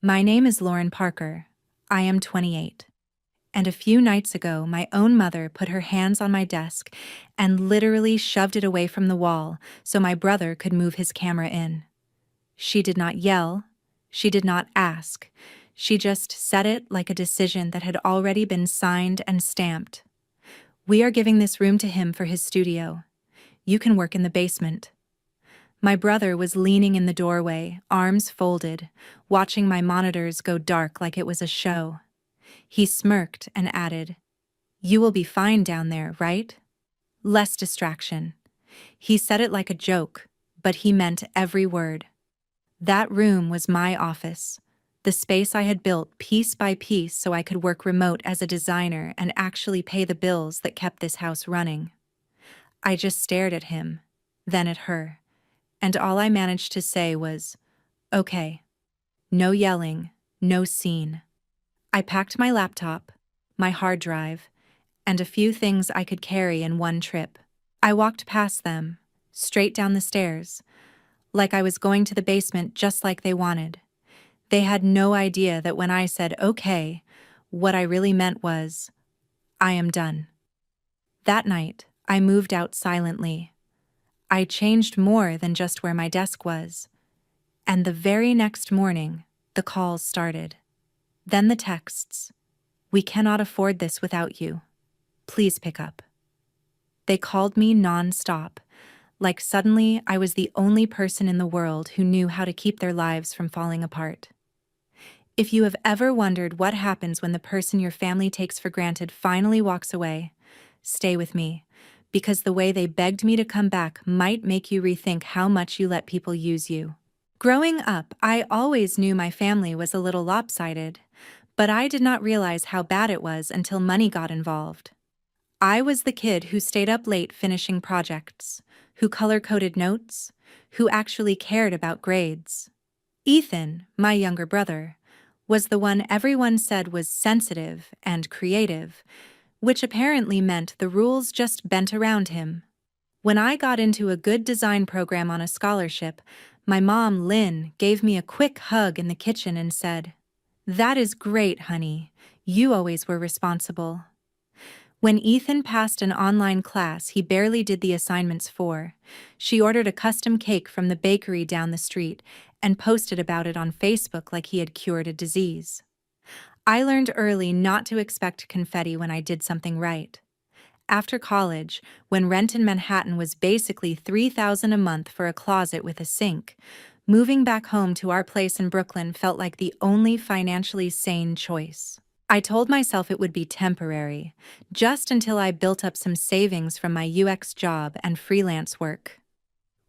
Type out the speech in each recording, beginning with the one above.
My name is Lauren Parker. I am 28. And a few nights ago, my own mother put her hands on my desk and literally shoved it away from the wall so my brother could move his camera in. She did not yell. She did not ask. She just said it like a decision that had already been signed and stamped. We are giving this room to him for his studio. You can work in the basement. My brother was leaning in the doorway, arms folded, watching my monitors go dark like it was a show. He smirked and added, "You will be fine down there, right? Less distraction." He said it like a joke, but he meant every word. That room was my office, the space I had built piece by piece so I could work remote as a designer and actually pay the bills that kept this house running. I just stared at him, then at her, and all I managed to say was, "Okay." No yelling, no scene. I packed my laptop, my hard drive, and a few things I could carry in one trip. I walked past them, straight down the stairs, like I was going to the basement just like they wanted. They had no idea that when I said okay, what I really meant was, I am done. That night, I moved out silently. I changed more than just where my desk was. And the very next morning, the calls started. Then the texts. "We cannot afford this without you. Please pick up." They called me non-stop, like suddenly I was the only person in the world who knew how to keep their lives from falling apart. If you have ever wondered what happens when the person your family takes for granted finally walks away, stay with me, because the way they begged me to come back might make you rethink how much you let people use you. Growing up, I always knew my family was a little lopsided, but I did not realize how bad it was until money got involved. I was the kid who stayed up late finishing projects, who color-coded notes, who actually cared about grades. Ethan, my younger brother, was the one everyone said was sensitive and creative, which apparently meant the rules just bent around him. When I got into a good design program on a scholarship, my mom, Lynn, gave me a quick hug in the kitchen and said, "That is great, honey. You always were responsible." When Ethan passed an online class he barely did the assignments for, she ordered a custom cake from the bakery down the street and posted about it on Facebook like he had cured a disease. I learned early not to expect confetti when I did something right. After college, when rent in Manhattan was basically $3,000 a month for a closet with a sink, moving back home to our place in Brooklyn felt like the only financially sane choice. I told myself it would be temporary, just until I built up some savings from my UX job and freelance work.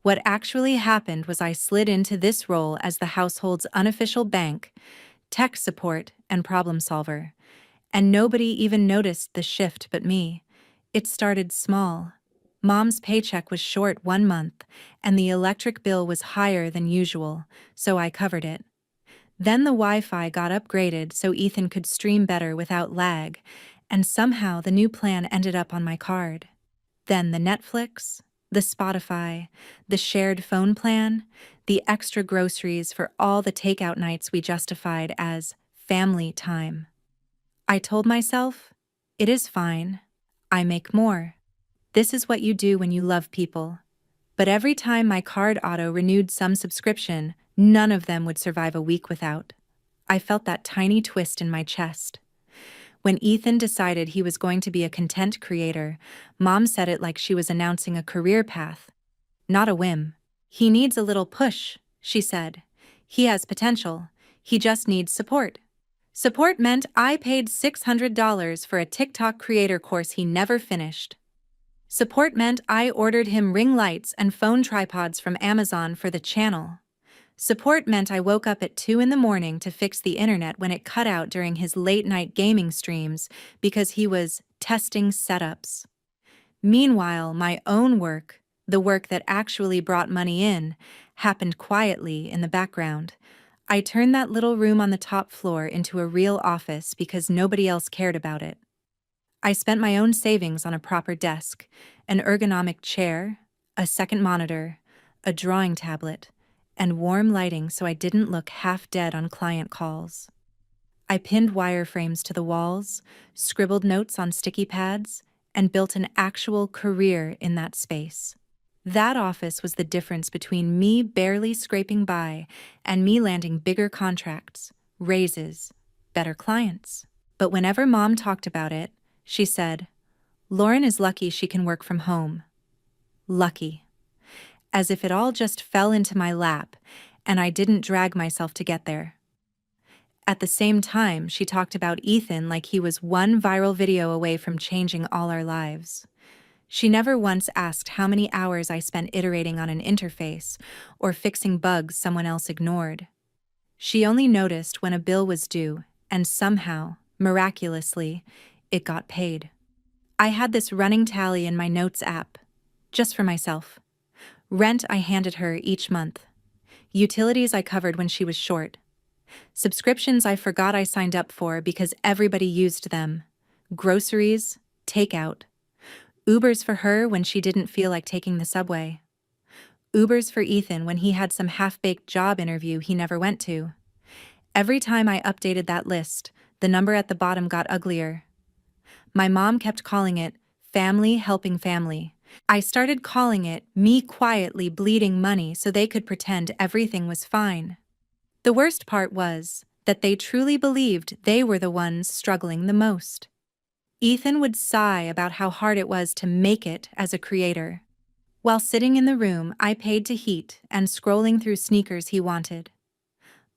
What actually happened was I slid into this role as the household's unofficial bank, tech support, and problem solver, and nobody even noticed the shift but me. It started small. Mom's paycheck was short 1 month, and the electric bill was higher than usual, so I covered it. Then the Wi-Fi got upgraded so Ethan could stream better without lag, and somehow the new plan ended up on my card. Then the Netflix, the Spotify, the shared phone plan, the extra groceries for all the takeout nights we justified as family time. I told myself, it is fine. I make more. This is what you do when you love people. But every time my card auto-renewed some subscription, none of them would survive a week without. I felt that tiny twist in my chest. When Ethan decided he was going to be a content creator, Mom said it like she was announcing a career path. Not a whim. "He needs a little push," she said. "He has potential. He just needs support." Support meant I paid $600 for a TikTok creator course he never finished. Support meant I ordered him ring lights and phone tripods from Amazon for the channel. Support meant I woke up at 2 in the morning to fix the internet when it cut out during his late-night gaming streams because he was testing setups. Meanwhile, my own work, the work that actually brought money in, happened quietly in the background. I turned that little room on the top floor into a real office because nobody else cared about it. I spent my own savings on a proper desk, an ergonomic chair, a second monitor, a drawing tablet, and warm lighting so I didn't look half dead on client calls. I pinned wireframes to the walls, scribbled notes on sticky pads, and built an actual career in that space. That office was the difference between me barely scraping by and me landing bigger contracts, raises, better clients. But whenever Mom talked about it, she said, "Lauren is lucky she can work from home." Lucky. As if it all just fell into my lap and I didn't drag myself to get there. At the same time, she talked about Ethan like he was one viral video away from changing all our lives. She never once asked how many hours I spent iterating on an interface or fixing bugs someone else ignored. She only noticed when a bill was due, and somehow, miraculously, it got paid. I had this running tally in my notes app, just for myself. Rent I handed her each month. Utilities I covered when she was short. Subscriptions I forgot I signed up for because everybody used them. Groceries, takeout. Ubers for her when she didn't feel like taking the subway. Ubers for Ethan when he had some half-baked job interview he never went to. Every time I updated that list, the number at the bottom got uglier. My mom kept calling it family helping family. I started calling it me quietly bleeding money so they could pretend everything was fine. The worst part was that they truly believed they were the ones struggling the most. Ethan would sigh about how hard it was to make it as a creator. While sitting in the room I paid to heat and scrolling through sneakers he wanted.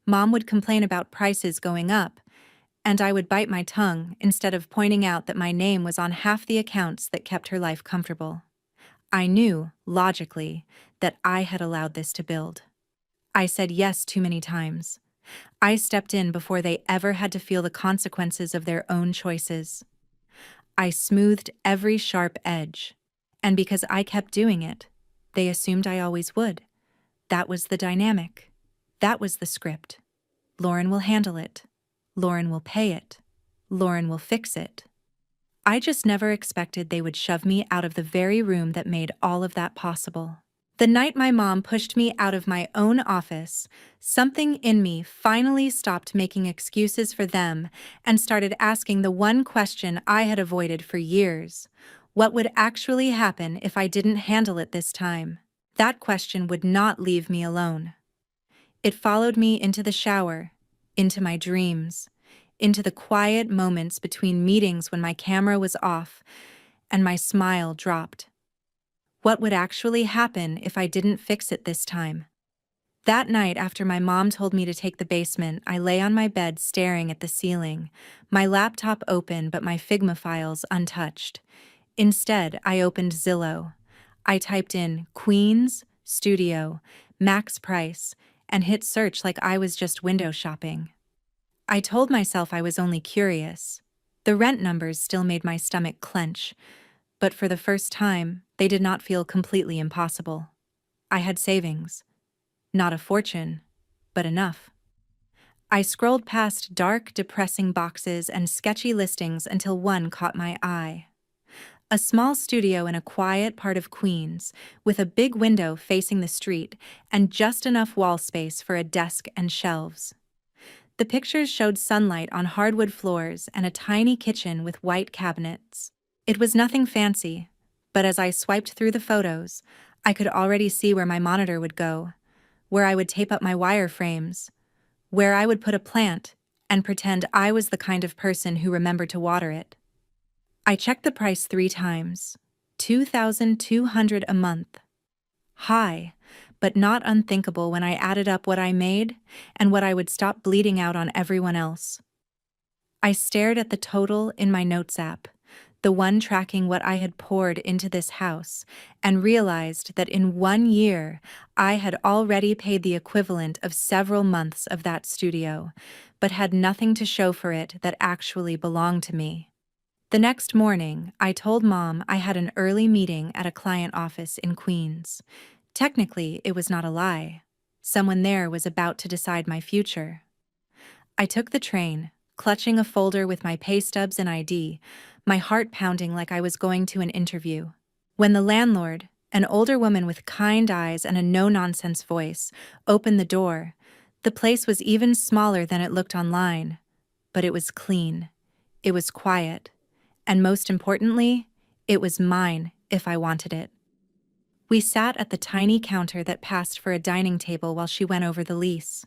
Mom would complain about prices going up, and I would bite my tongue instead of pointing out that my name was on half the accounts that kept her life comfortable. I knew, logically, that I had allowed this to build. I said yes too many times. I stepped in before they ever had to feel the consequences of their own choices. I smoothed every sharp edge, and because I kept doing it, they assumed I always would. That was the dynamic. That was the script. Lauren will handle it. Lauren will pay it. Lauren will fix it. I just never expected they would shove me out of the very room that made all of that possible. The night my mom pushed me out of my own office, something in me finally stopped making excuses for them and started asking the one question I had avoided for years. What would actually happen if I didn't handle it this time? That question would not leave me alone. It followed me into the shower, into my dreams, into the quiet moments between meetings when my camera was off and my smile dropped. What would actually happen if I didn't fix it this time? That night, after my mom told me to take the basement, I lay on my bed staring at the ceiling, my laptop open but my Figma files untouched. Instead, I opened Zillow. I typed in Queens, Studio, Max Price, and hit search like I was just window shopping. I told myself I was only curious. The rent numbers still made my stomach clench, but for the first time, they did not feel completely impossible. I had savings. Not a fortune, but enough. I scrolled past dark, depressing boxes and sketchy listings until one caught my eye. A small studio in a quiet part of Queens, with a big window facing the street and just enough wall space for a desk and shelves. The pictures showed sunlight on hardwood floors and a tiny kitchen with white cabinets. It was nothing fancy, but as I swiped through the photos, I could already see where my monitor would go, where I would tape up my wireframes, where I would put a plant and pretend I was the kind of person who remembered to water it. I checked the price 3 times, $2,200 a month. High, but not unthinkable when I added up what I made and what I would stop bleeding out on everyone else. I stared at the total in my notes app, the one tracking what I had poured into this house, and realized that in 1 year, I had already paid the equivalent of several months of that studio, but had nothing to show for it that actually belonged to me. The next morning, I told Mom I had an early meeting at a client office in Queens. Technically, it was not a lie. Someone there was about to decide my future. I took the train, clutching a folder with my pay stubs and ID, my heart pounding like I was going to an interview. When the landlord, An older woman with kind eyes and a no-nonsense voice opened the door. The place was even smaller than it looked online, but it was clean. It was quiet. And most importantly, it was mine if I wanted it. We sat at the tiny counter that passed for a dining table while she went over the lease.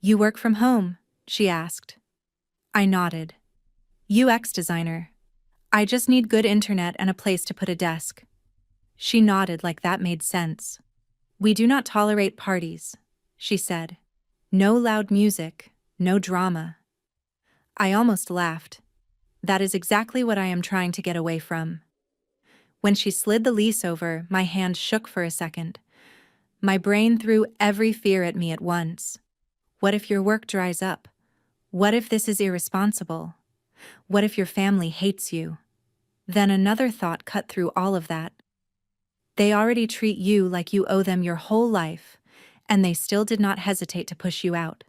"You work from home?" she asked. I nodded. "UX designer. I just need good internet and a place to put a desk." She nodded like that made sense. "We do not tolerate parties," she said. "No loud music, no drama." I almost laughed. That is exactly what I am trying to get away from. When she slid the lease over, my hand shook for a second. My brain threw every fear at me at once. What if your work dries up? What if this is irresponsible? What if your family hates you? Then another thought cut through all of that. They already treat you like you owe them your whole life, and they still did not hesitate to push you out.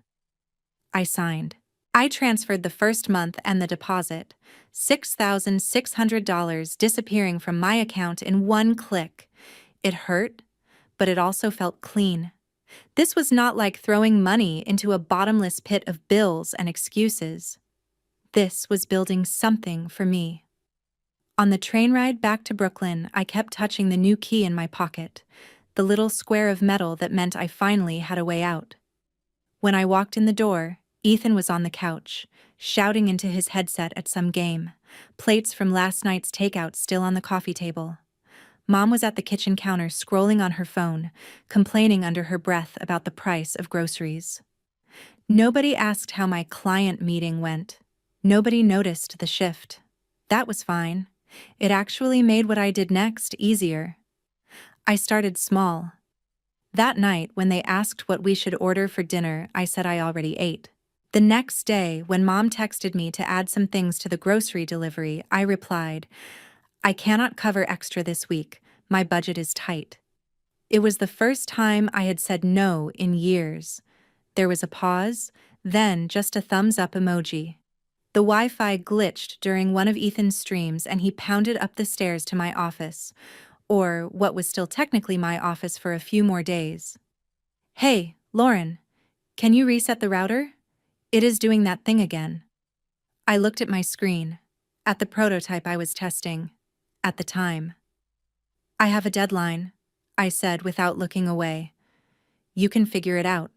I signed. I transferred the first month and the deposit, $6,600 disappearing from my account in one click. It hurt, but it also felt clean. This was not like throwing money into a bottomless pit of bills and excuses. This was building something for me. On the train ride back to Brooklyn, I kept touching the new key in my pocket, the little square of metal that meant I finally had a way out. When I walked in the door, Ethan was on the couch, shouting into his headset at some game, plates from last night's takeout still on the coffee table. Mom was at the kitchen counter scrolling on her phone, complaining under her breath about the price of groceries. Nobody asked how my client meeting went. Nobody noticed the shift. That was fine. It actually made what I did next easier. I started small. That night, when they asked what we should order for dinner, I said I already ate. The next day, when Mom texted me to add some things to the grocery delivery, I replied, "I cannot cover extra this week. My budget is tight." It was the first time I had said no in years. There was a pause, then just a thumbs-up emoji. The Wi-Fi glitched during one of Ethan's streams and he pounded up the stairs to my office, or what was still technically my office for a few more days. "Hey, Lauren, can you reset the router? It is doing that thing again." I looked at my screen, at the prototype I was testing, at the time. "I have a deadline," I said without looking away. "You can figure it out."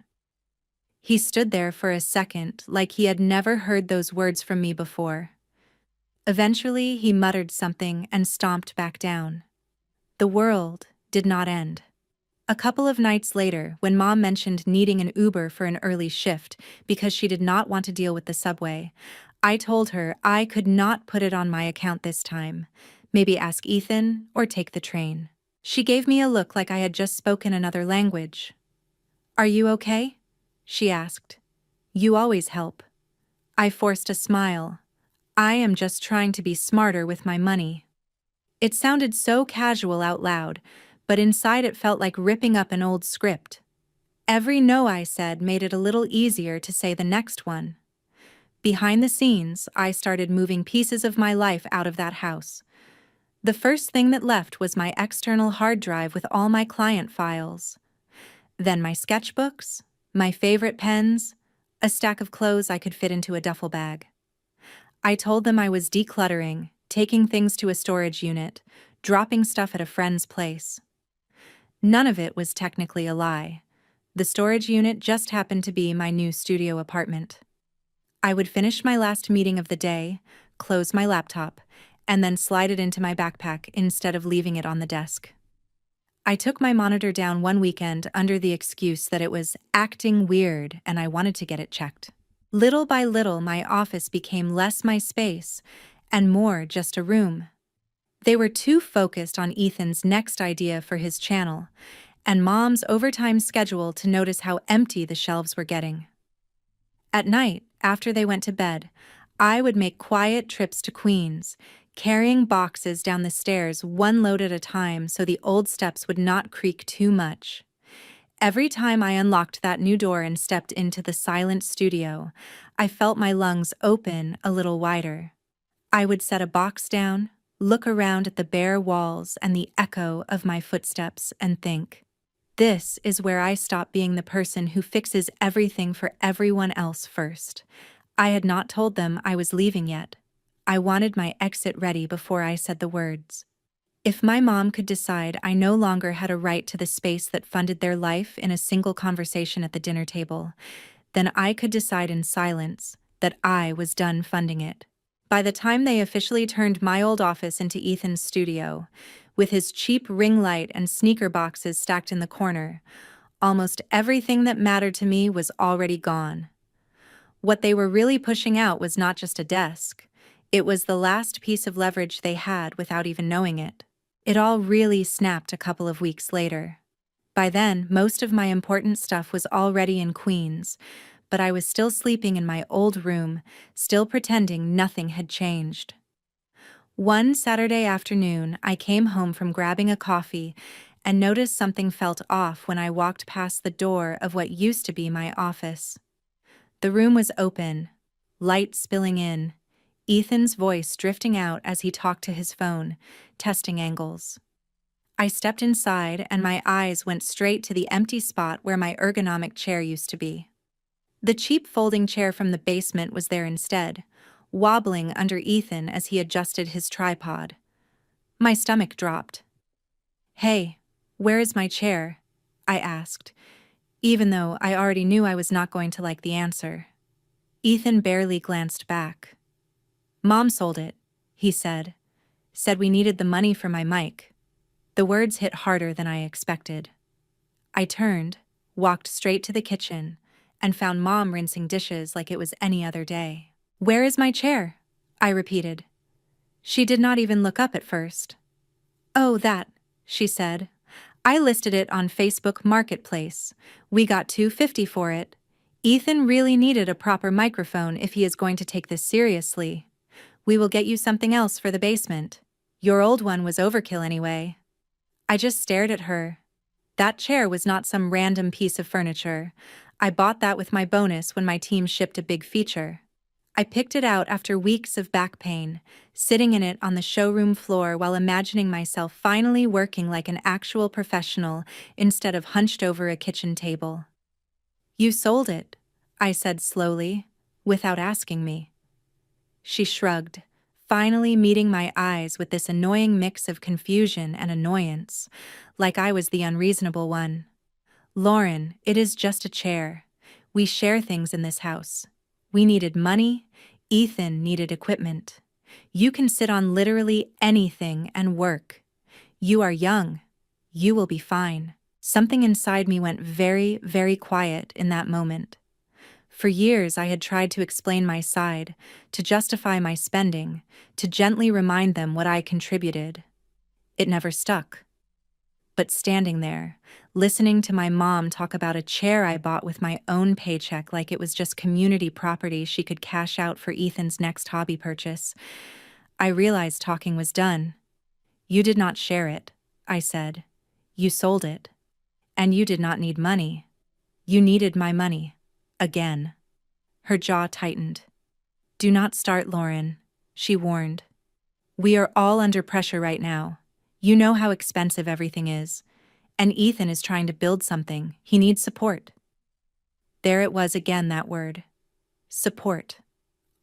He stood there for a second like he had never heard those words from me before. Eventually, he muttered something and stomped back down. The world did not end. A couple of nights later, when Mom mentioned needing an Uber for an early shift because she did not want to deal with the subway, I told her I could not put it on my account this time. Maybe ask Ethan or take the train. She gave me a look like I had just spoken another language. "Are you okay?" she asked. "You always help." I forced a smile. "I am just trying to be smarter with my money." It sounded so casual out loud, but inside it felt like ripping up an old script. Every no I said made it a little easier to say the next one. Behind the scenes, I started moving pieces of my life out of that house. The first thing that left was my external hard drive with all my client files. Then my sketchbooks, my favorite pens, a stack of clothes I could fit into a duffel bag. I told them I was decluttering, taking things to a storage unit, dropping stuff at a friend's place. None of it was technically a lie. The storage unit just happened to be my new studio apartment. I would finish my last meeting of the day, close my laptop, and then slide it into my backpack instead of leaving it on the desk. I took my monitor down one weekend under the excuse that it was acting weird and I wanted to get it checked. Little by little, my office became less my space and more just a room. They were too focused on Ethan's next idea for his channel and Mom's overtime schedule to notice how empty the shelves were getting. At night, after they went to bed, I would make quiet trips to Queens, carrying boxes down the stairs one load at a time so the old steps would not creak too much. Every time I unlocked that new door and stepped into the silent studio, I felt my lungs open a little wider. I would set a box down, look around at the bare walls and the echo of my footsteps, and think, this is where I stop being the person who fixes everything for everyone else first. I had not told them I was leaving yet. I wanted my exit ready before I said the words. If my mom could decide I no longer had a right to the space that funded their life in a single conversation at the dinner table, then I could decide in silence that I was done funding it. By the time they officially turned my old office into Ethan's studio, with his cheap ring light and sneaker boxes stacked in the corner, almost everything that mattered to me was already gone. What they were really pushing out was not just a desk. It was the last piece of leverage they had without even knowing it. It all really snapped a couple of weeks later. By then, most of my important stuff was already in Queens, but I was still sleeping in my old room, still pretending nothing had changed. One Saturday afternoon, I came home from grabbing a coffee and noticed something felt off when I walked past the door of what used to be my office. The room was open, light spilling in, Ethan's voice drifting out as he talked to his phone, testing angles. I stepped inside and my eyes went straight to the empty spot where my ergonomic chair used to be. The cheap folding chair from the basement was there instead, wobbling under Ethan as he adjusted his tripod. My stomach dropped. "Hey, where is my chair?" I asked, even though I already knew I was not going to like the answer. Ethan barely glanced back. "Mom sold it," he said. "Said we needed the money for my mic." The words hit harder than I expected. I turned, walked straight to the kitchen, and found Mom rinsing dishes like it was any other day. "Where is my chair?" I repeated. She did not even look up at first. "Oh, that," she said. "I listed it on Facebook Marketplace. We got $250 for it. Ethan really needed a proper microphone if he is going to take this seriously. We will get you something else for the basement. Your old one was overkill anyway." I just stared at her. That chair was not some random piece of furniture. I bought that with my bonus when my team shipped a big feature. I picked it out after weeks of back pain, sitting in it on the showroom floor while imagining myself finally working like an actual professional instead of hunched over a kitchen table. "You sold it," I said slowly, without asking me. She shrugged, finally meeting my eyes with this annoying mix of confusion and annoyance, like I was the unreasonable one. "Lauren, it is just a chair. We share things in this house. We needed money. Ethan needed equipment. You can sit on literally anything and work. You are young. You will be fine." Something inside me went very, very quiet in that moment. For years, I had tried to explain my side, to justify my spending, to gently remind them what I contributed. It never stuck. But standing there, listening to my mom talk about a chair I bought with my own paycheck like it was just community property she could cash out for Ethan's next hobby purchase, I realized talking was done. "You did not share it," I said. "You sold it. And you did not need money. You needed my money. Again." Her jaw tightened. "Do not start, Lauren," she warned. "We are all under pressure right now. You know how expensive everything is. And Ethan is trying to build something. He needs support." There it was again, that word. Support.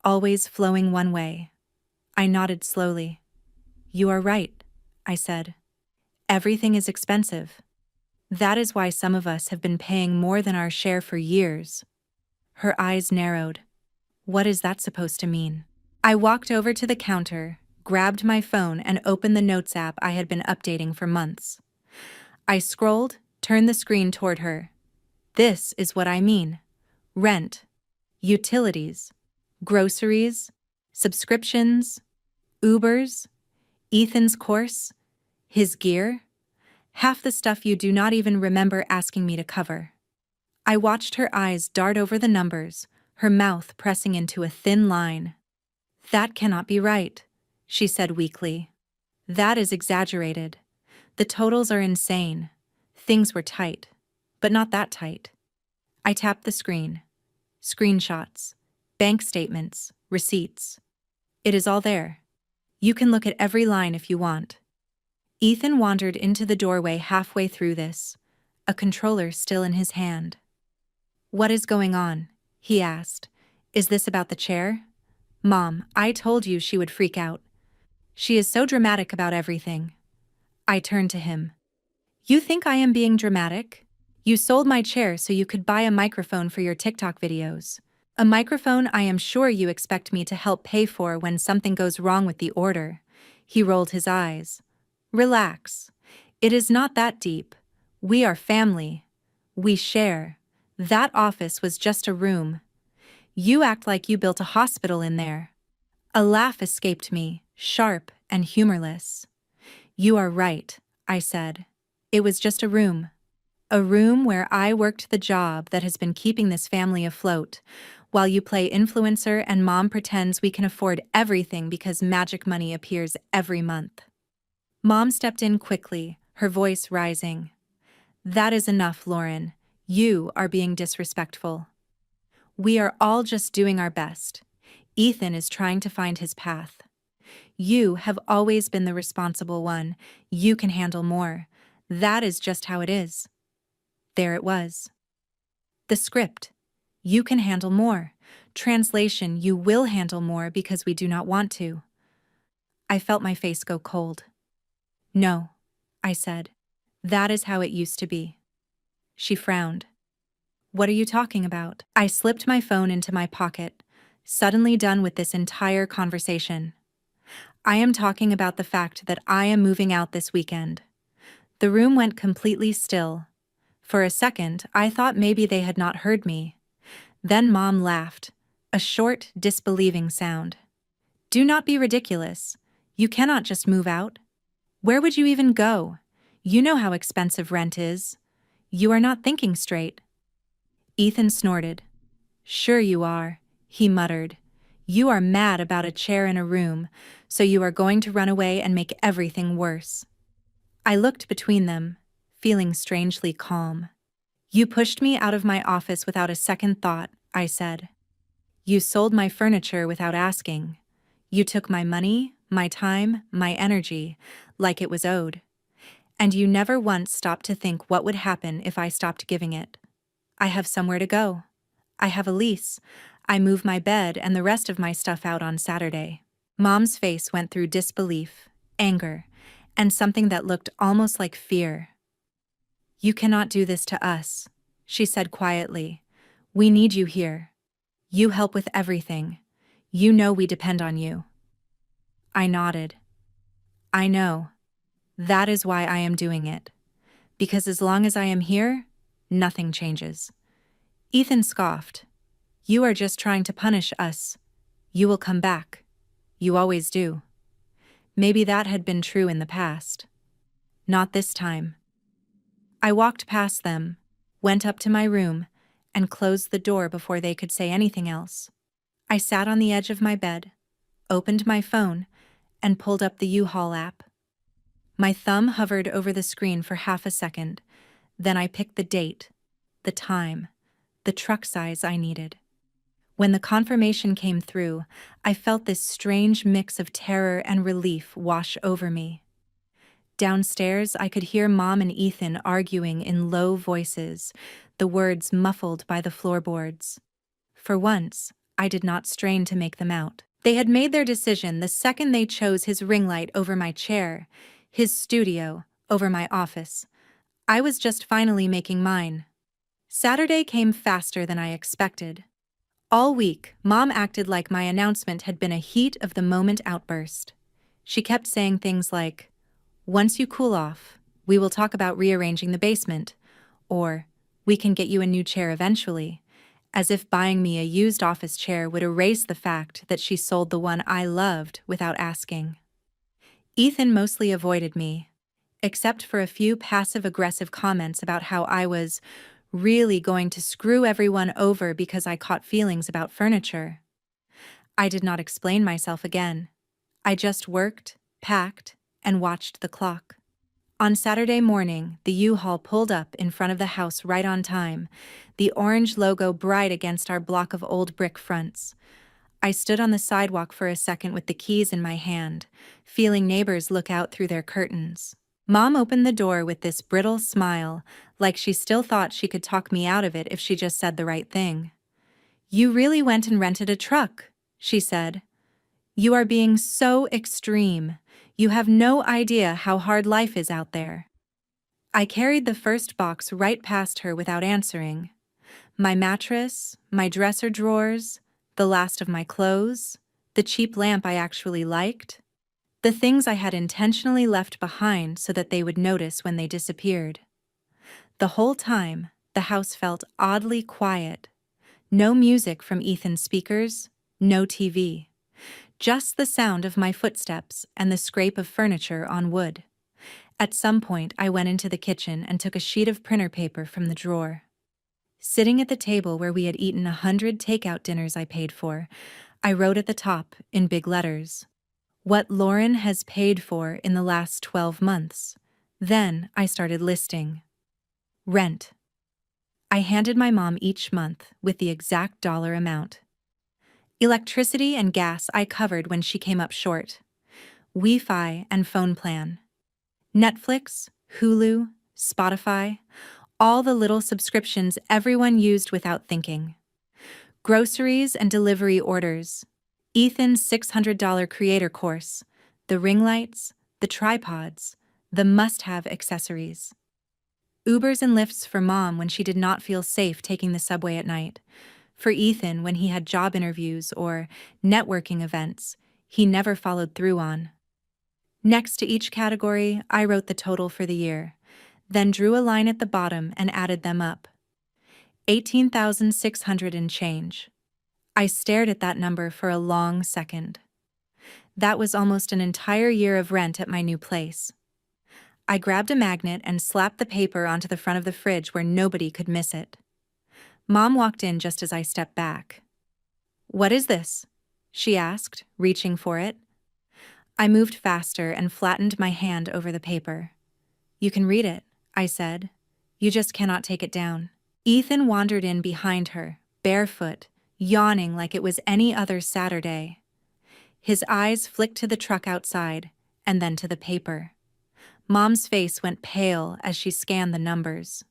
Always flowing one way. I nodded slowly. "You are right," I said. "Everything is expensive. That is why some of us have been paying more than our share for years." Her eyes narrowed. "What is that supposed to mean?" I walked over to the counter, grabbed my phone, and opened the Notes app I had been updating for months. I scrolled, turned the screen toward her. "This is what I mean. Rent, utilities, groceries, subscriptions, Ubers, Ethan's course, his gear, half the stuff you do not even remember asking me to cover." I watched her eyes dart over the numbers, her mouth pressing into a thin line. "That cannot be right," she said weakly. "That is exaggerated. The totals are insane. Things were tight, but not that tight." I tapped the screen. Screenshots, bank statements, receipts. It is all there. You can look at every line if you want. Ethan wandered into the doorway halfway through this, a controller still in his hand. "What is going on?" he asked. "Is this about the chair?" "Mom, I told you she would freak out. She is so dramatic about everything." I turned to him. "You think I am being dramatic? You sold my chair so you could buy a microphone for your TikTok videos. A microphone I am sure you expect me to help pay for when something goes wrong with the order." He rolled his eyes. "Relax. It is not that deep. We are family. We share. That office was just a room. You act like you built a hospital in there." A laugh escaped me, sharp and humorless. "You are right," I said. "It was just a room. A room where I worked the job that has been keeping this family afloat, while you play influencer and Mom pretends we can afford everything because magic money appears every month." Mom stepped in quickly, her voice rising. "That is enough, Lauren. You are being disrespectful. We are all just doing our best. Ethan is trying to find his path. You have always been the responsible one. You can handle more. That is just how it is." There it was. The script. You can handle more. Translation, you will handle more because we do not want to. I felt my face go cold. "No," I said. "That is how it used to be." She frowned. "What are you talking about?" I slipped my phone into my pocket, suddenly done with this entire conversation. "I am talking about the fact that I am moving out this weekend." The room went completely still. For a second, I thought maybe they had not heard me. Then Mom laughed, a short, disbelieving sound. "Do not be ridiculous. You cannot just move out. Where would you even go? You know how expensive rent is. You are not thinking straight." Ethan snorted. "Sure you are," he muttered. "You are mad about a chair in a room, so you are going to run away and make everything worse." I looked between them, feeling strangely calm. "You pushed me out of my office without a second thought," I said. "You sold my furniture without asking. You took my money, my time, my energy, like it was owed. And you never once stopped to think what would happen if I stopped giving it. I have somewhere to go. I have a lease. I move my bed and the rest of my stuff out on Saturday." Mom's face went through disbelief, anger, and something that looked almost like fear. "You cannot do this to us," she said quietly. "We need you here. You help with everything. You know we depend on you." I nodded. "I know. That is why I am doing it. Because as long as I am here, nothing changes." Ethan scoffed. "You are just trying to punish us. You will come back. You always do." Maybe that had been true in the past. Not this time. I walked past them, went up to my room, and closed the door before they could say anything else. I sat on the edge of my bed, opened my phone, and pulled up the U-Haul app. My thumb hovered over the screen for half a second, then I picked the date, the time, the truck size I needed. When the confirmation came through, I felt this strange mix of terror and relief wash over me. Downstairs, I could hear Mom and Ethan arguing in low voices, the words muffled by the floorboards. For once, I did not strain to make them out. They had made their decision the second they chose his ring light over my chair, his studio over my office. I was just finally making mine. Saturday came faster than I expected. All week, Mom acted like my announcement had been a heat-of-the-moment outburst. She kept saying things like, "Once you cool off, we will talk about rearranging the basement," or "We can get you a new chair eventually," as if buying me a used office chair would erase the fact that she sold the one I loved without asking. Ethan mostly avoided me, except for a few passive-aggressive comments about how I was really going to screw everyone over because I caught feelings about furniture. I did not explain myself again. I just worked, packed, and watched the clock. On Saturday morning, the U-Haul pulled up in front of the house right on time, the orange logo bright against our block of old brick fronts. I stood on the sidewalk for a second with the keys in my hand, feeling neighbors look out through their curtains. Mom opened the door with this brittle smile, like she still thought she could talk me out of it if she just said the right thing. "You really went and rented a truck," she said. "You are being so extreme. You have no idea how hard life is out there." I carried the first box right past her without answering. My mattress, my dresser drawers, the last of my clothes, the cheap lamp I actually liked, the things I had intentionally left behind so that they would notice when they disappeared. The whole time, the house felt oddly quiet. No music from Ethan's speakers, no TV. Just the sound of my footsteps and the scrape of furniture on wood. At some point, I went into the kitchen and took a sheet of printer paper from the drawer. Sitting at the table where we had eaten 100 takeout dinners I paid for, I wrote at the top, in big letters, "What Lauren has paid for in the last 12 months. Then I started listing. Rent. I handed my mom each month with the exact dollar amount. Electricity and gas I covered when she came up short. Wi-Fi and phone plan. Netflix, Hulu, Spotify, all the little subscriptions everyone used without thinking. Groceries and delivery orders. Ethan's $600 creator course. The ring lights, the tripods, the must-have accessories. Ubers and Lyfts for Mom when she did not feel safe taking the subway at night. For Ethan when he had job interviews or networking events he never followed through on. Next to each category, I wrote the total for the year, then drew a line at the bottom and added them up. 18,600 and change. I stared at that number for a long second. That was almost an entire year of rent at my new place. I grabbed a magnet and slapped the paper onto the front of the fridge where nobody could miss it. Mom walked in just as I stepped back. "What is this?" she asked, reaching for it. I moved faster and flattened my hand over the paper. "You can read it," I said. "You just cannot take it down." Ethan wandered in behind her, barefoot, yawning like it was any other Saturday. His eyes flicked to the truck outside, and then to the paper. Mom's face went pale as she scanned the numbers.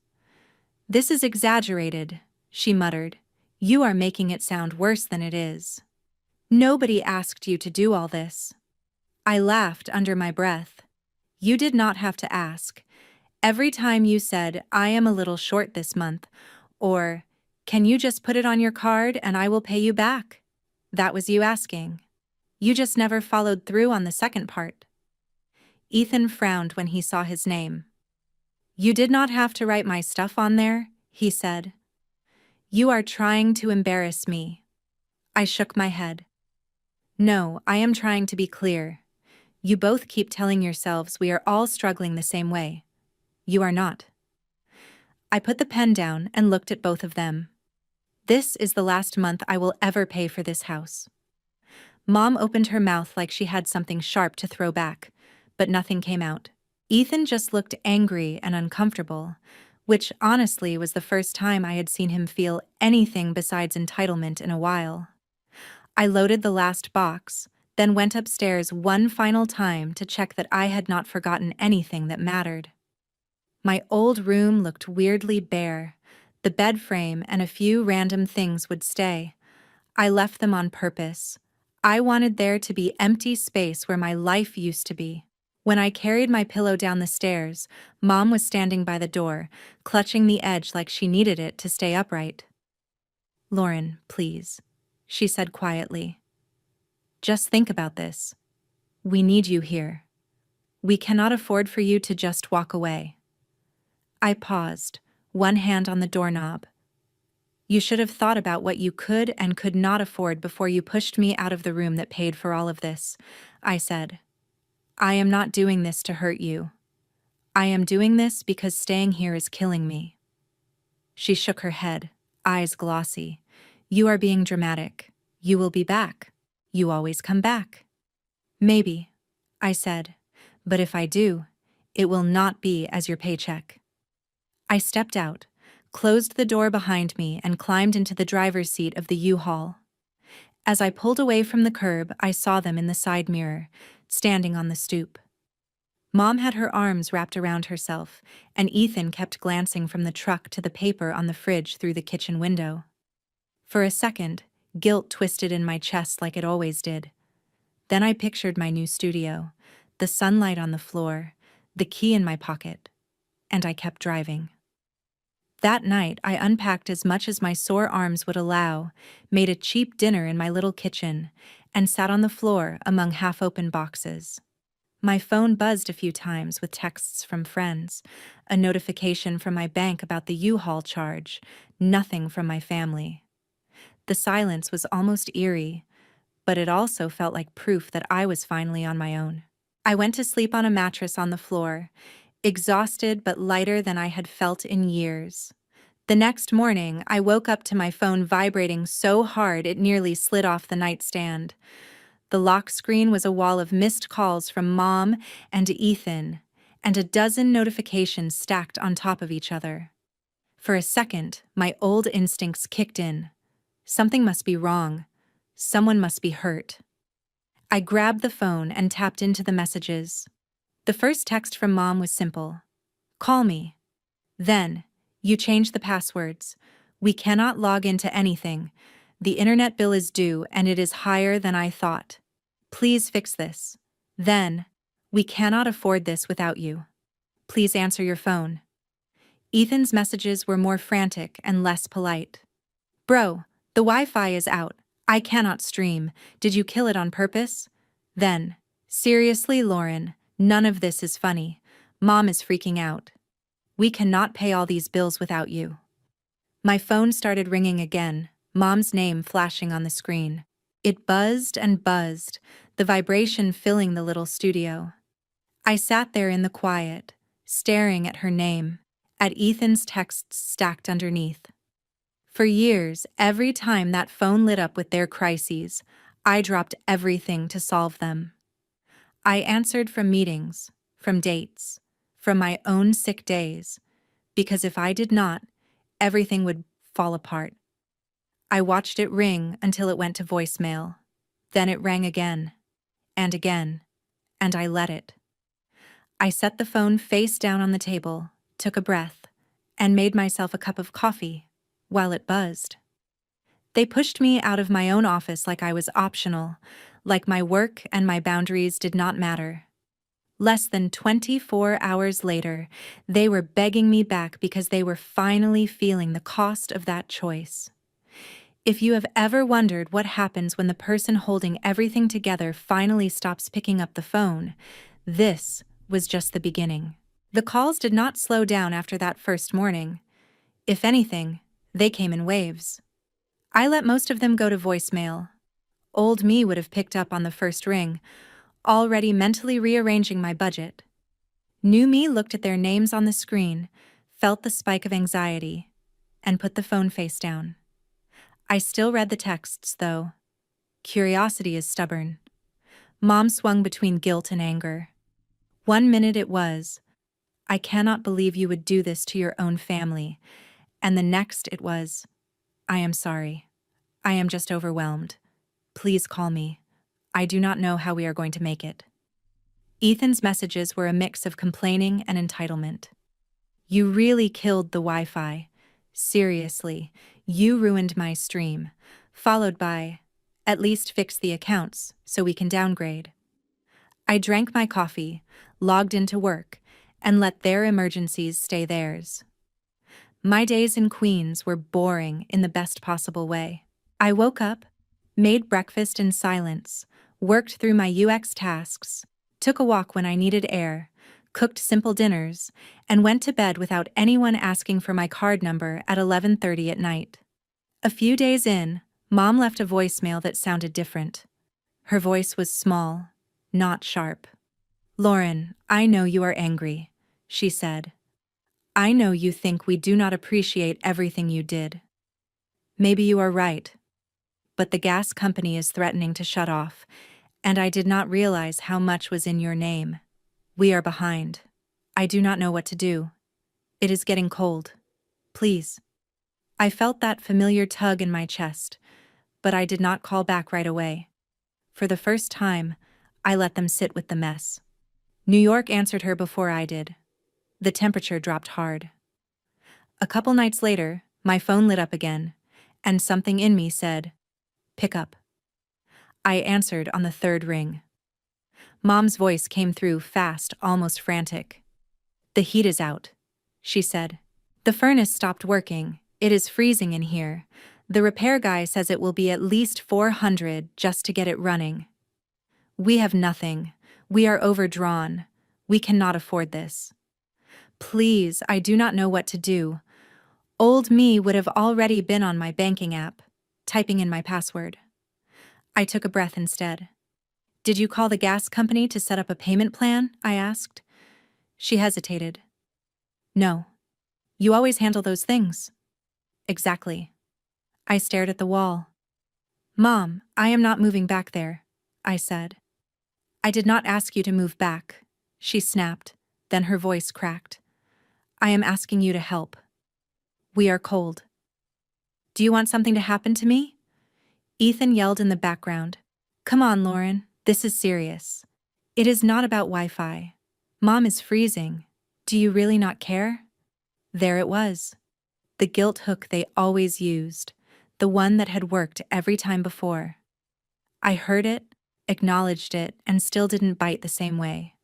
"This is exaggerated," she muttered. "You are making it sound worse than it is. Nobody asked you to do all this." I laughed under my breath. "You did not have to ask. Every time you said, 'I am a little short this month,' or 'Can you just put it on your card and I will pay you back?' that was you asking. You just never followed through on the second part." Ethan frowned when he saw his name. "You did not have to write my stuff on there," he said. "You are trying to embarrass me." I shook my head. "No, I am trying to be clear. You both keep telling yourselves we are all struggling the same way. You are not." I put the pen down and looked at both of them. "This is the last month I will ever pay for this house." Mom opened her mouth like she had something sharp to throw back, but nothing came out. Ethan just looked angry and uncomfortable, which honestly was the first time I had seen him feel anything besides entitlement in a while. I loaded the last box, then went upstairs one final time to check that I had not forgotten anything that mattered. My old room looked weirdly bare. The bed frame and a few random things would stay. I left them on purpose. I wanted there to be empty space where my life used to be. When I carried my pillow down the stairs, Mom was standing by the door, clutching the edge like she needed it to stay upright. "Lauren, please," she said quietly. "Just think about this. We need you here. We cannot afford for you to just walk away." I paused, one hand on the doorknob. "You should have thought about what you could and could not afford before you pushed me out of the room that paid for all of this," I said. "I am not doing this to hurt you. I am doing this because staying here is killing me." She shook her head, eyes glossy. "You are being dramatic. You will be back. You always come back." "Maybe," I said, "but if I do, it will not be as your paycheck." I stepped out, closed the door behind me, and climbed into the driver's seat of the U-Haul. As I pulled away from the curb, I saw them in the side mirror, standing on the stoop. Mom had her arms wrapped around herself, and Ethan kept glancing from the truck to the paper on the fridge through the kitchen window. For a second, guilt twisted in my chest like it always did. Then I pictured my new studio, the sunlight on the floor, the key in my pocket, and I kept driving. That night, I unpacked as much as my sore arms would allow, made a cheap dinner in my little kitchen, and sat on the floor among half-open boxes. My phone buzzed a few times with texts from friends, a notification from my bank about the U-Haul charge, nothing from my family. The silence was almost eerie, but it also felt like proof that I was finally on my own. I went to sleep on a mattress on the floor, exhausted but lighter than I had felt in years. The next morning, I woke up to my phone vibrating so hard it nearly slid off the nightstand. The lock screen was a wall of missed calls from Mom and Ethan, and a dozen notifications stacked on top of each other. For a second, my old instincts kicked in. Something must be wrong. Someone must be hurt. I grabbed the phone and tapped into the messages. The first text from Mom was simple. "Call me." Then, "You changed the passwords. We cannot log into anything. The internet bill is due and it is higher than I thought. Please fix this." Then, "We cannot afford this without you. Please answer your phone." Ethan's messages were more frantic and less polite. "Bro, the Wi-Fi is out. I cannot stream. Did you kill it on purpose?" Then, "Seriously, Lauren, none of this is funny. Mom is freaking out. We cannot pay all these bills without you." My phone started ringing again, Mom's name flashing on the screen. It buzzed and buzzed, the vibration filling the little studio. I sat there in the quiet, staring at her name, at Ethan's texts stacked underneath. For years, every time that phone lit up with their crises, I dropped everything to solve them. I answered from meetings, from dates, from my own sick days, because if I did not, everything would fall apart. I watched it ring until it went to voicemail. Then it rang again, and I let it. I set the phone face down on the table, took a breath, and made myself a cup of coffee while it buzzed. They pushed me out of my own office like I was optional, like my work and my boundaries did not matter. Less than 24 hours later, they were begging me back because they were finally feeling the cost of that choice. If you have ever wondered what happens when the person holding everything together finally stops picking up the phone, this was just the beginning. The calls did not slow down after that first morning. If anything, they came in waves. I let most of them go to voicemail. Old me would have picked up on the first ring, already mentally rearranging my budget. New me looked at their names on the screen, felt the spike of anxiety, and put the phone face down. I still read the texts, though. Curiosity is stubborn. Mom swung between guilt and anger. One minute it was, "I cannot believe you would do this to your own family," and the next it was, "I am sorry. I am just overwhelmed. Please call me. I do not know how we are going to make it." Ethan's messages were a mix of complaining and entitlement. "You really killed the Wi-Fi. Seriously, you ruined my stream," followed by, "At least fix the accounts so we can downgrade." I drank my coffee, logged into work, and let their emergencies stay theirs. My days in Queens were boring in the best possible way. I woke up, made breakfast in silence, worked through my UX tasks, took a walk when I needed air, cooked simple dinners, and went to bed without anyone asking for my card number at 11:30 at night. A few days in, Mom left a voicemail that sounded different. Her voice was small, not sharp. "Lauren, I know you are angry," she said. "I know you think we do not appreciate everything you did. Maybe you are right, but the gas company is threatening to shut off, and I did not realize how much was in your name. We are behind. I do not know what to do. It is getting cold. Please." I felt that familiar tug in my chest, but I did not call back right away. For the first time, I let them sit with the mess. New York answered her before I did. The temperature dropped hard. A couple nights later, my phone lit up again, and something in me said, "Pick up." I answered on the third ring. Mom's voice came through fast, almost frantic. "The heat is out," she said. "The furnace stopped working. It is freezing in here. The repair guy says it will be at least 400 just to get it running. We have nothing. We are overdrawn. We cannot afford this. Please, I do not know what to do." Old me would have already been on my banking app, typing in my password. I took a breath instead. "Did you call the gas company to set up a payment plan?" I asked. She hesitated. "No. You always handle those things." "Exactly." I stared at the wall. "Mom, I am not moving back there," I said. "I did not ask you to move back," she snapped, then her voice cracked. "I am asking you to help. We are cold." "Do you want something to happen to me?" Ethan yelled in the background. "Come on, Lauren, this is serious. It is not about Wi-Fi. Mom is freezing. Do you really not care?" There it was. The guilt hook they always used, the one that had worked every time before. I heard it, acknowledged it, and still didn't bite the same way.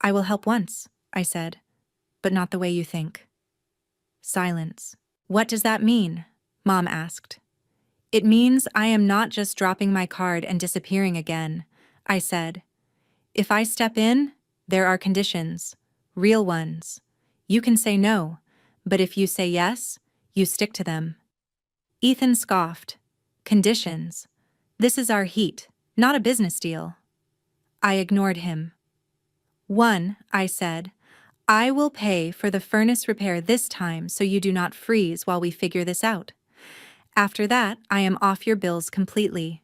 "I will help once," I said, "but not the way you think." Silence. "What does that mean?" Mom asked. "It means I am not just dropping my card and disappearing again," I said. "If I step in, there are conditions, real ones. You can say no, but if you say yes, you stick to them." Ethan scoffed. "Conditions? This is our heat, not a business deal." I ignored him. "One," I said, "I will pay for the furnace repair this time so you do not freeze while we figure this out. After that, I am off your bills completely.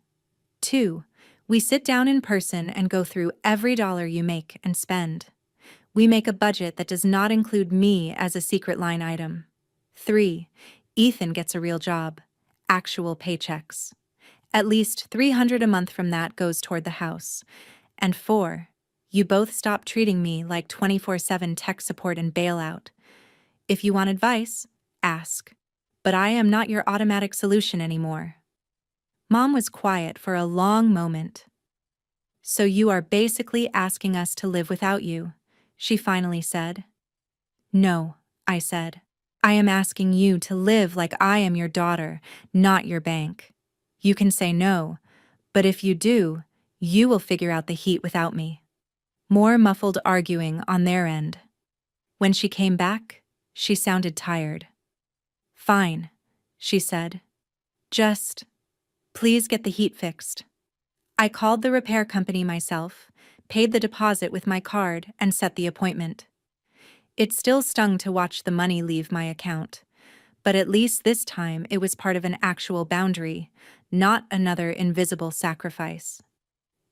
2, we sit down in person and go through every dollar you make and spend. We make a budget that does not include me as a secret line item. 3, Ethan gets a real job, actual paychecks. At least 300 a month from that goes toward the house. And 4, you both stop treating me like 24/7 tech support and bailout. If you want advice, ask. But I am not your automatic solution anymore." Mom was quiet for a long moment. "So you are basically asking us to live without you," she finally said. "No," I said. "I am asking you to live like I am your daughter, not your bank. You can say no, but if you do, you will figure out the heat without me." More muffled arguing on their end. When she came back, she sounded tired. "Fine," she said. "Just, please get the heat fixed." I called the repair company myself, paid the deposit with my card, and set the appointment. It still stung to watch the money leave my account, but at least this time it was part of an actual boundary, not another invisible sacrifice.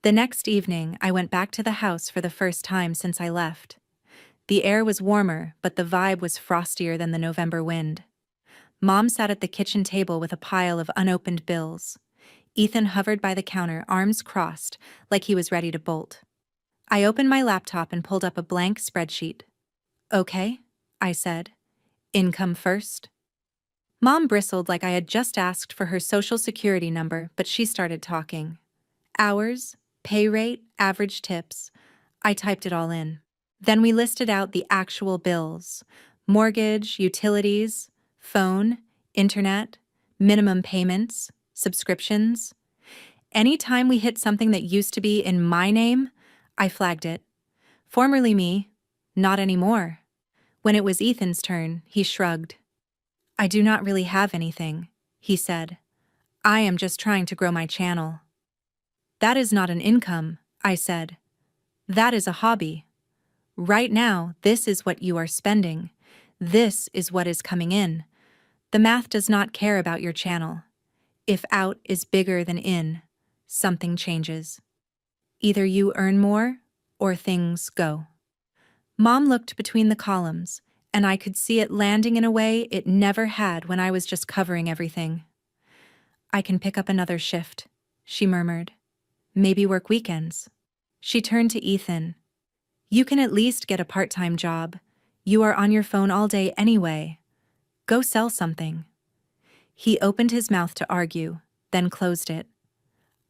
The next evening, I went back to the house for the first time since I left. The air was warmer, but the vibe was frostier than the November wind. Mom sat at the kitchen table with a pile of unopened bills. Ethan hovered by the counter, arms crossed, like he was ready to bolt. I opened my laptop and pulled up a blank spreadsheet. "Okay," I said. "Income first?" Mom bristled like I had just asked for her social security number, but she started talking. Hours, pay rate, average tips. I typed it all in. Then we listed out the actual bills: mortgage, utilities, phone, internet, minimum payments, subscriptions. Anytime we hit something that used to be in my name, I flagged it. Formerly me, not anymore. When it was Ethan's turn, he shrugged. "I do not really have anything," he said. "I am just trying to grow my channel." "That is not an income," I said. "That is a hobby. Right now, this is what you are spending. This is what is coming in. The math does not care about your channel. If out is bigger than in, something changes. Either you earn more, or things go." Mom looked between the columns, and I could see it landing in a way it never had when I was just covering everything. I can pick up another shift, she murmured. Maybe work weekends. She turned to Ethan. You can at least get a part-time job. You are on your phone all day anyway. Go sell something. He opened his mouth to argue, then closed it.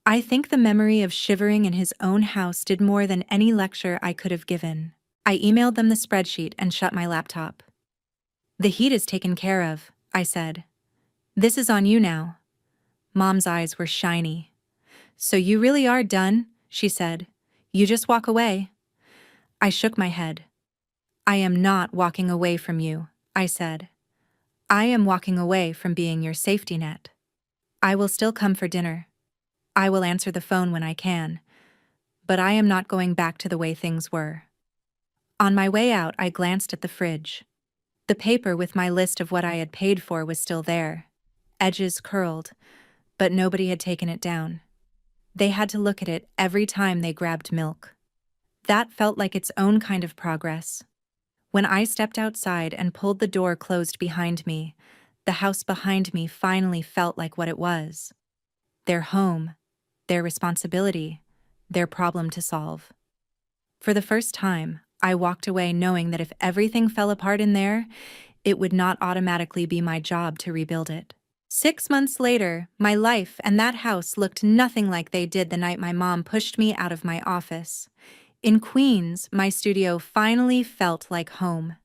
I think the memory of shivering in his own house did more than any lecture I could have given. I emailed them the spreadsheet and shut my laptop. The heat is taken care of, I said. This is on you now. Mom's eyes were shiny. So you really are done, she said. You just walk away. I shook my head. I am not walking away from you, I said. I am walking away from being your safety net. I will still come for dinner. I will answer the phone when I can. But I am not going back to the way things were. On my way out, I glanced at the fridge. The paper with my list of what I had paid for was still there, edges curled, but nobody had taken it down. They had to look at it every time they grabbed milk. That felt like its own kind of progress. When I stepped outside and pulled the door closed behind me, the house behind me finally felt like what it was. Their home, their responsibility, their problem to solve. For the first time, I walked away knowing that if everything fell apart in there, it would not automatically be my job to rebuild it. 6 months later, my life and that house looked nothing like they did the night my mom pushed me out of my office. In Queens, my studio finally felt like home.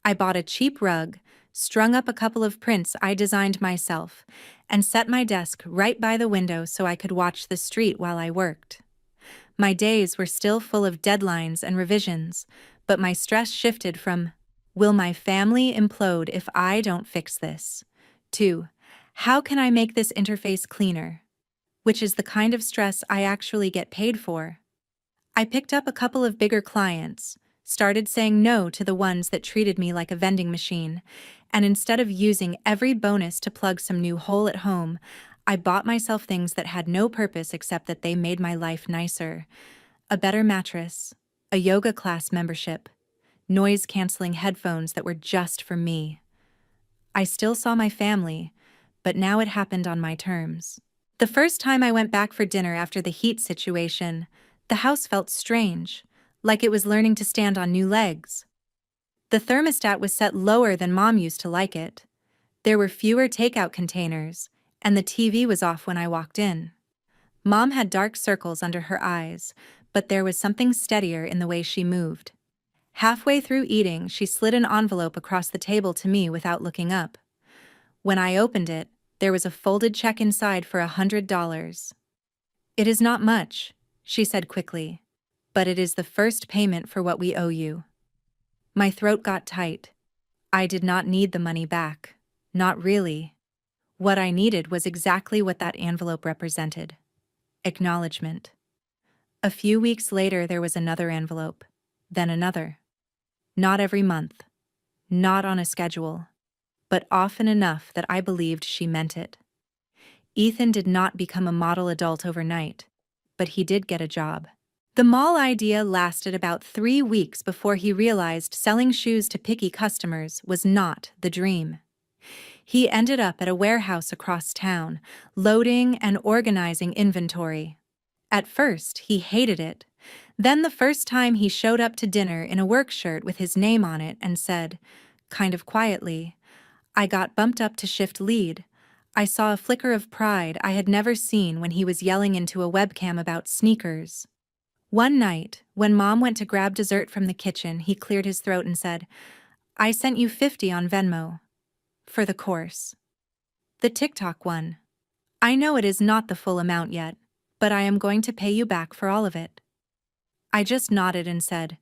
I bought a cheap rug, strung up a couple of prints I designed myself, and set my desk right by the window so I could watch the street while I worked. My days were still full of deadlines and revisions, but my stress shifted from, will my family implode if I don't fix this, to, how can I make this interface cleaner? Which is the kind of stress I actually get paid for. I picked up a couple of bigger clients, started saying no to the ones that treated me like a vending machine, and instead of using every bonus to plug some new hole at home, I bought myself things that had no purpose except that they made my life nicer. A better mattress, a yoga class membership, noise-canceling headphones that were just for me. I still saw my family, but now it happened on my terms. The first time I went back for dinner after the heat situation, the house felt strange, like it was learning to stand on new legs. The thermostat was set lower than Mom used to like it. There were fewer takeout containers, and the TV was off when I walked in. Mom had dark circles under her eyes, but there was something steadier in the way she moved. Halfway through eating, she slid an envelope across the table to me without looking up. When I opened it, there was a folded check inside for $100. It is not much, she said quickly, but it is the first payment for what we owe you. My throat got tight. I did not need the money back. Not really. What I needed was exactly what that envelope represented. Acknowledgement. A few weeks later, there was another envelope, then another. Not every month, not on a schedule, but often enough that I believed she meant it. Ethan did not become a model adult overnight, but he did get a job. The mall idea lasted about 3 weeks before he realized selling shoes to picky customers was not the dream. He ended up at a warehouse across town, loading and organizing inventory. At first, he hated it. Then the first time he showed up to dinner in a work shirt with his name on it and said, kind of quietly, I got bumped up to shift lead. I saw a flicker of pride I had never seen when he was yelling into a webcam about sneakers. One night, when Mom went to grab dessert from the kitchen, he cleared his throat and said, I sent you $50 on Venmo. For the course. The TikTok one. I know it is not the full amount yet, but I am going to pay you back for all of it. I just nodded and said,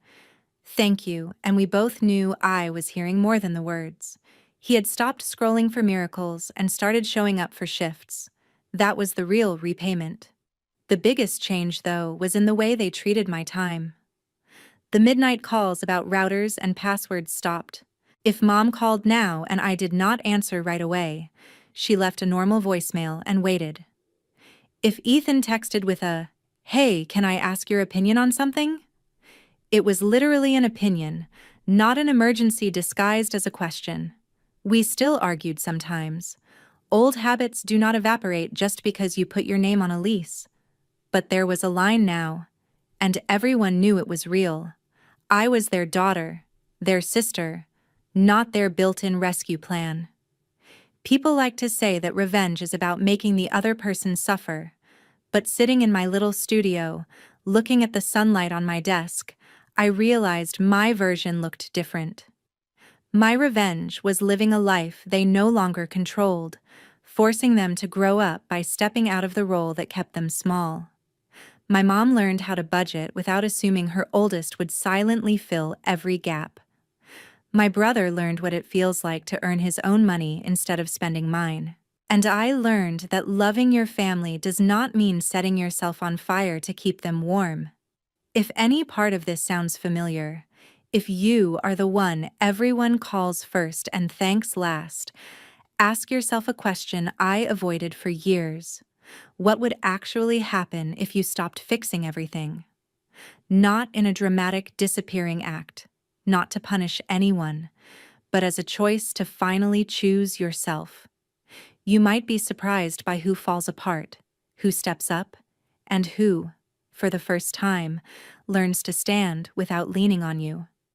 thank you, and we both knew I was hearing more than the words. He had stopped scrolling for miracles and started showing up for shifts. That was the real repayment. The biggest change, though, was in the way they treated my time. The midnight calls about routers and passwords stopped. If Mom called now and I did not answer right away, she left a normal voicemail and waited. If Ethan texted with a, hey, can I ask your opinion on something? It was literally an opinion, not an emergency disguised as a question. We still argued sometimes. Old habits do not evaporate just because you put your name on a lease. But there was a line now, and everyone knew it was real. I was their daughter, their sister, not their built-in rescue plan. People like to say that revenge is about making the other person suffer, but sitting in my little studio, looking at the sunlight on my desk, I realized my version looked different. My revenge was living a life they no longer controlled, forcing them to grow up by stepping out of the role that kept them small. My mom learned how to budget without assuming her oldest would silently fill every gap. My brother learned what it feels like to earn his own money instead of spending mine. And I learned that loving your family does not mean setting yourself on fire to keep them warm. If any part of this sounds familiar, if you are the one everyone calls first and thanks last, ask yourself a question I avoided for years. What would actually happen if you stopped fixing everything? Not in a dramatic disappearing act, not to punish anyone, but as a choice to finally choose yourself. You might be surprised by who falls apart, who steps up, and who, for the first time, learns to stand without leaning on you.